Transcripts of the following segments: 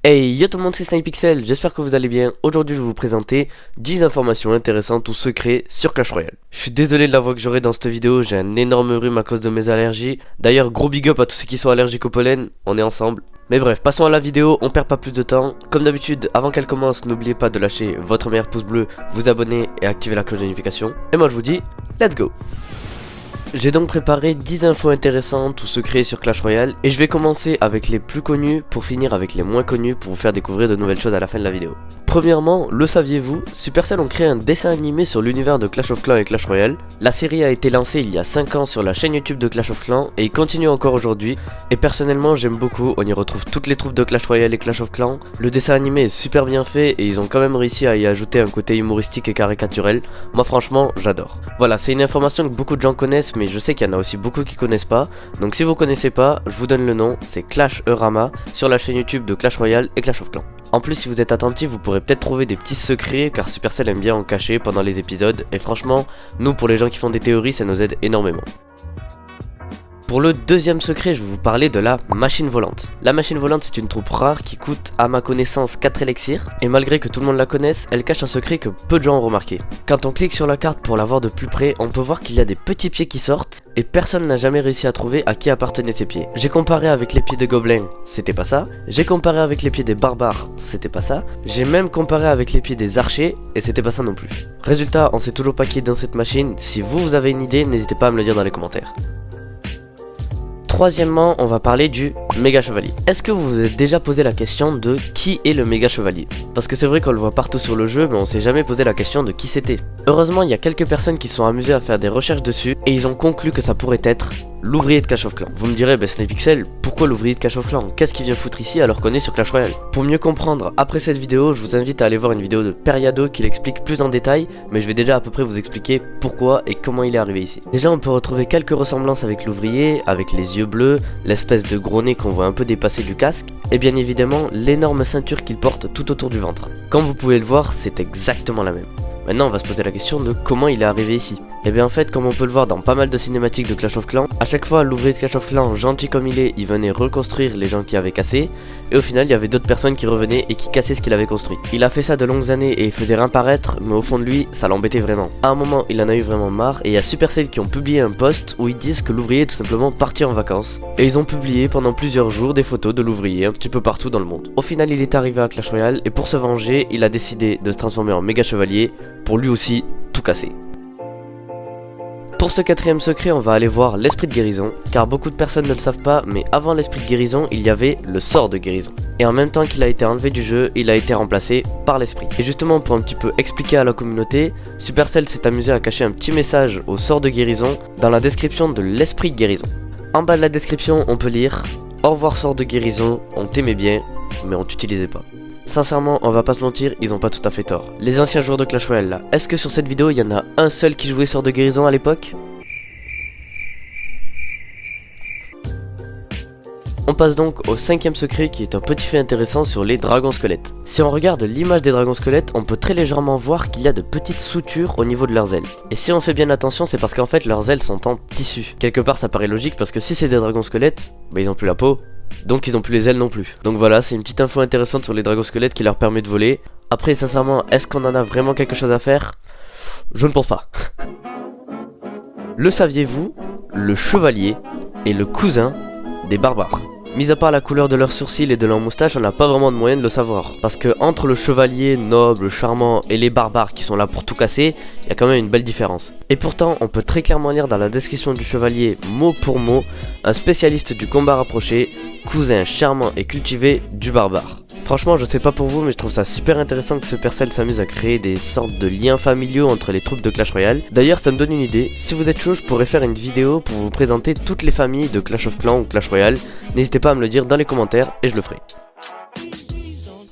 Hey yo tout le monde, c'est SnipeXL, j'espère que vous allez bien. Aujourd'hui je vais vous présenter 10 informations intéressantes ou secrets sur Clash Royale. Je suis désolé de la voix que j'aurai dans cette vidéo, j'ai un énorme rhume à cause de mes allergies. D'ailleurs gros big up à tous ceux qui sont allergiques au pollen, on est ensemble. Mais bref, passons à la vidéo, on perd pas plus de temps. Comme d'habitude, avant qu'elle commence, n'oubliez pas de lâcher votre meilleur pouce bleu, vous abonner et activer la cloche de notification. Et moi je vous dis, let's go. J'ai donc préparé 10 infos intéressantes ou secrets sur Clash Royale et je vais commencer avec les plus connus pour finir avec les moins connus pour vous faire découvrir de nouvelles choses à la fin de la vidéo. Premièrement, le saviez-vous, Supercell ont créé un dessin animé sur l'univers de Clash of Clans et Clash Royale. La série a été lancée il y a 5 ans sur la chaîne YouTube de Clash of Clans et il continue encore aujourd'hui. Et personnellement j'aime beaucoup, on y retrouve toutes les troupes de Clash Royale et Clash of Clans. Le dessin animé est super bien fait et ils ont quand même réussi à y ajouter un côté humoristique et caricaturel. Moi franchement j'adore. Voilà, c'est une information que beaucoup de gens connaissent mais je sais qu'il y en a aussi beaucoup qui connaissent pas. Donc si vous connaissez pas, je vous donne le nom, c'est Clash Eurama sur la chaîne YouTube de Clash Royale et Clash of Clans. En plus, si vous êtes attentif, vous pourrez peut-être trouver des petits secrets car Supercell aime bien en cacher pendant les épisodes et franchement, nous pour les gens qui font des théories, ça nous aide énormément. Pour le deuxième secret, je vais vous parler de la machine volante. La machine volante, c'est une troupe rare qui coûte à ma connaissance 4 élixirs et malgré que tout le monde la connaisse, elle cache un secret que peu de gens ont remarqué. Quand on clique sur la carte pour la voir de plus près, on peut voir qu'il y a des petits pieds qui sortent et personne n'a jamais réussi à trouver à qui appartenaient ces pieds. J'ai comparé avec les pieds des gobelins, c'était pas ça. J'ai comparé avec les pieds des barbares, c'était pas ça. J'ai même comparé avec les pieds des archers et c'était pas ça non plus. Résultat, on sait toujours pas qui est dans cette machine. Si vous avez une idée, n'hésitez pas à me le dire dans les commentaires. Troisièmement, on va parler du méga chevalier. Est-ce que vous vous êtes déjà posé la question de qui est le méga chevalier? Parce que c'est vrai qu'on le voit partout sur le jeu, mais on s'est jamais posé la question de qui c'était. Heureusement, il y a quelques personnes qui sont amusées à faire des recherches dessus et ils ont conclu que ça pourrait être l'ouvrier de Clash of Clans. Vous me direz, SnipeXL, pourquoi l'ouvrier de Clash of Clans? Qu'est-ce qu'il vient foutre ici alors qu'on est sur Clash Royale? Pour mieux comprendre, après cette vidéo, je vous invite à aller voir une vidéo de Periado qui l'explique plus en détail, mais je vais déjà à peu près vous expliquer pourquoi et comment il est arrivé ici. Déjà, on peut retrouver quelques ressemblances avec l'ouvrier, avec les yeux bleus, l'espèce de gros nez qu'on voit un peu dépasser du casque, et bien évidemment l'énorme ceinture qu'il porte tout autour du ventre. Comme vous pouvez le voir, c'est exactement la même. Maintenant on va se poser la question de comment il est arrivé ici. Et bien en fait, comme on peut le voir dans pas mal de cinématiques de Clash of Clans, à chaque fois l'ouvrier de Clash of Clans, gentil comme il venait reconstruire les gens qui avaient cassé, et au final il y avait d'autres personnes qui revenaient et qui cassaient ce qu'il avait construit. Il a fait ça de longues années et il faisait rien paraître, mais au fond de lui ça l'embêtait vraiment. À un moment il en a eu vraiment marre et il y a Supercell qui ont publié un post où ils disent que l'ouvrier est tout simplement parti en vacances. Et ils ont publié pendant plusieurs jours des photos de l'ouvrier un petit peu partout dans le monde. Au final il est arrivé à Clash Royale et pour se venger il a décidé de se transformer en méga chevalier pour lui aussi tout casser. Pour ce quatrième secret, on va aller voir l'esprit de guérison, car beaucoup de personnes ne le savent pas, mais avant l'esprit de guérison, il y avait le sort de guérison. Et en même temps qu'il a été enlevé du jeu, il a été remplacé par l'esprit. Et justement, pour un petit peu expliquer à la communauté, Supercell s'est amusé à cacher un petit message au sort de guérison dans la description de l'esprit de guérison. En bas de la description, on peut lire « Au revoir sort de guérison, on t'aimait bien, mais on t'utilisait pas ». Sincèrement, on va pas se mentir, ils ont pas tout à fait tort. Les anciens joueurs de Clash Royale là, est-ce que sur cette vidéo il y en a un seul qui jouait sort de guérison à l'époque? On passe donc au cinquième secret qui est un petit fait intéressant sur les dragons squelettes. Si on regarde l'image des dragons squelettes, on peut très légèrement voir qu'il y a de petites sutures au niveau de leurs ailes. Et si on fait bien attention, c'est parce qu'en fait leurs ailes sont en tissu. Quelque part ça paraît logique parce que si c'est des dragons squelettes, ils ont plus la peau. Donc ils ont plus les ailes non plus. Donc voilà, c'est une petite info intéressante sur les dragons squelettes qui leur permet de voler. Après sincèrement, est-ce qu'on en a vraiment quelque chose à faire? Je ne pense pas. Le saviez-vous? Le chevalier est le cousin des barbares. Mis à part la couleur de leurs sourcils et de leurs moustaches, on n'a pas vraiment de moyen de le savoir. Parce que entre le chevalier noble, charmant et les barbares qui sont là pour tout casser, il y a quand même une belle différence. Et pourtant, on peut très clairement lire dans la description du chevalier, mot pour mot, un spécialiste du combat rapproché, cousin charmant et cultivé du barbare. Franchement, je sais pas pour vous, mais je trouve ça super intéressant que Supercell s'amuse à créer des sortes de liens familiaux entre les troupes de Clash Royale. D'ailleurs, ça me donne une idée. Si vous êtes chaud, je pourrais faire une vidéo pour vous présenter toutes les familles de Clash of Clans ou Clash Royale. N'hésitez pas à me le dire dans les commentaires et je le ferai.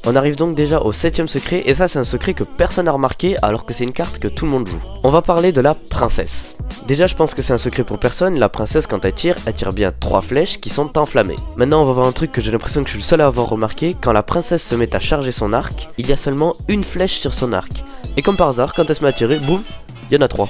On arrive donc déjà au septième secret, et ça c'est un secret que personne n'a remarqué alors que c'est une carte que tout le monde joue. On va parler de la princesse. Déjà je pense que c'est un secret pour personne, la princesse quand elle tire bien 3 flèches qui sont enflammées. Maintenant on va voir un truc que j'ai l'impression que je suis le seul à avoir remarqué, quand la princesse se met à charger son arc, il y a seulement une flèche sur son arc. Et comme par hasard, quand elle se met à tirer, boum, il y en a 3.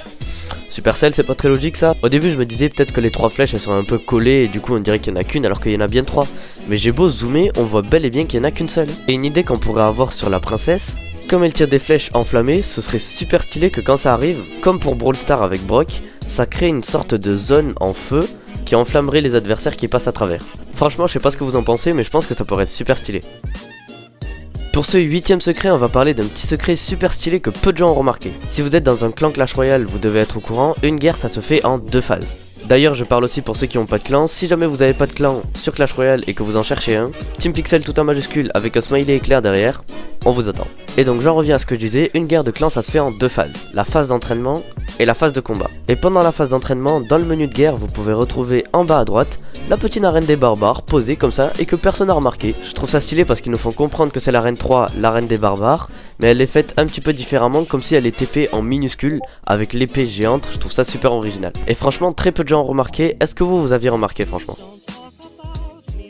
Supercell, c'est pas très logique ça. Au début je me disais peut-être que les 3 flèches elles sont un peu collées et du coup on dirait qu'il y en a qu'une alors qu'il y en a bien 3. Mais j'ai beau zoomer, on voit bel et bien qu'il y en a qu'une seule. Et une idée qu'on pourrait avoir sur la princesse, comme elle tire des flèches enflammées, ce serait super stylé que quand ça arrive, comme pour Brawl Stars avec Brock, ça crée une sorte de zone en feu qui enflammerait les adversaires qui passent à travers. Franchement je sais pas ce que vous en pensez mais je pense que ça pourrait être super stylé. Pour ce 8ème secret, on va parler d'un petit secret super stylé que peu de gens ont remarqué. Si vous êtes dans un clan Clash Royale, vous devez être au courant, une guerre ça se fait en 2 phases. D'ailleurs je parle aussi pour ceux qui n'ont pas de clan, si jamais vous n'avez pas de clan sur Clash Royale et que vous en cherchez un, Team Pixel tout en majuscule avec un smiley éclair derrière, on vous attend. Et donc j'en reviens à ce que je disais, une guerre de clan ça se fait en 2 phases, la phase d'entraînement et la phase de combat. Et pendant la phase d'entraînement, dans le menu de guerre, vous pouvez retrouver en bas à droite la petite arène des barbares posée comme ça et que personne n'a remarqué. Je trouve ça stylé parce qu'ils nous font comprendre que c'est l'arène 3, l'arène des barbares, mais elle est faite un petit peu différemment comme si elle était faite en minuscule avec l'épée géante. Je trouve ça super original. Et franchement très peu de gens ont remarqué, est-ce que vous aviez remarqué franchement?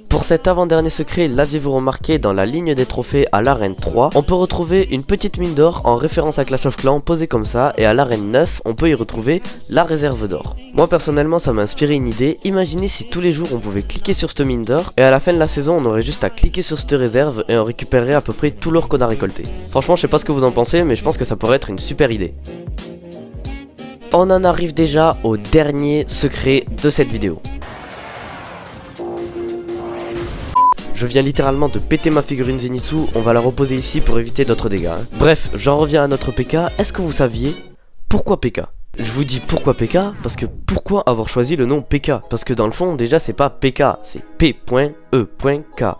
Pour cet avant-dernier secret, l'aviez-vous remarqué, dans la ligne des trophées à l'arène 3, on peut retrouver une petite mine d'or en référence à Clash of Clans posée comme ça, et à l'arène 9, on peut y retrouver la réserve d'or. Moi personnellement ça m'a inspiré une idée, imaginez si tous les jours on pouvait cliquer sur cette mine d'or, et à la fin de la saison on aurait juste à cliquer sur cette réserve et on récupérerait à peu près tout l'or qu'on a récolté. Franchement je sais pas ce que vous en pensez, mais je pense que ça pourrait être une super idée. On en arrive déjà au dernier secret de cette vidéo. Je viens littéralement de péter ma figurine Zenitsu, on va la reposer ici pour éviter d'autres dégâts. Bref, j'en reviens à notre PK, est-ce que vous saviez pourquoi PK? Je vous dis pourquoi PK, parce que pourquoi avoir choisi le nom PK? Parce que dans le fond, déjà c'est pas PK, c'est P.E.K.K.A.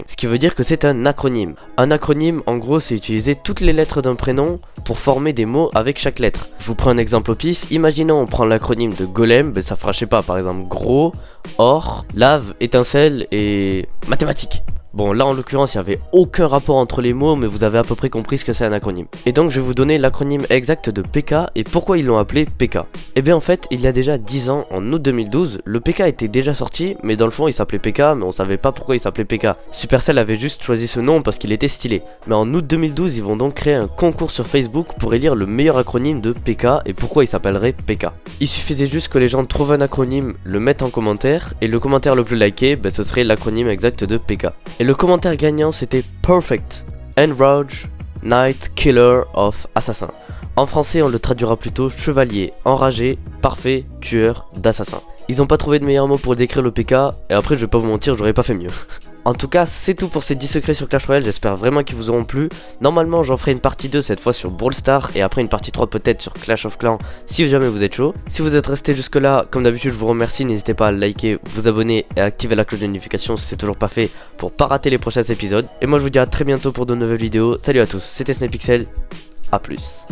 Ce qui veut dire que c'est un acronyme. Un acronyme, en gros, c'est utiliser toutes les lettres d'un prénom pour former des mots avec chaque lettre. Je vous prends un exemple au pif, imaginons on prend l'acronyme de golem, ben ça fera je sais pas, par exemple gros, or, lave, étincelle et mathématiques. Bon là en l'occurrence il n'y avait aucun rapport entre les mots mais vous avez à peu près compris ce que c'est un acronyme. Et donc je vais vous donner l'acronyme exact de PK et pourquoi ils l'ont appelé PK. Et bien en fait il y a déjà 10 ans, en août 2012, le PK était déjà sorti mais dans le fond il s'appelait PK mais on savait pas pourquoi il s'appelait PK. Supercell avait juste choisi ce nom parce qu'il était stylé. Mais en août 2012 ils vont donc créer un concours sur Facebook pour élire le meilleur acronyme de PK et pourquoi il s'appellerait PK. Il suffisait juste que les gens trouvent un acronyme, le mettent en commentaire et le commentaire le plus liké ben, ce serait l'acronyme exact de PK. Et le commentaire gagnant c'était Perfect Enrage Knight Killer of Assassin. En français on le traduira plutôt chevalier enragé parfait tueur d'assassins. Ils ont pas trouvé de meilleur mot pour décrire le PK et après je vais pas vous mentir, j'aurais pas fait mieux. En tout cas c'est tout pour ces 10 secrets sur Clash Royale, j'espère vraiment qu'ils vous auront plu. Normalement j'en ferai une partie 2 cette fois sur Brawl Stars et après une partie 3 peut-être sur Clash of Clans si jamais vous êtes chaud. Si vous êtes resté jusque là, comme d'habitude je vous remercie, n'hésitez pas à liker, vous abonner et à activer la cloche de notification si c'est toujours pas fait pour pas rater les prochains épisodes. Et moi je vous dis à très bientôt pour de nouvelles vidéos, salut à tous, c'était SnipPixel, à plus.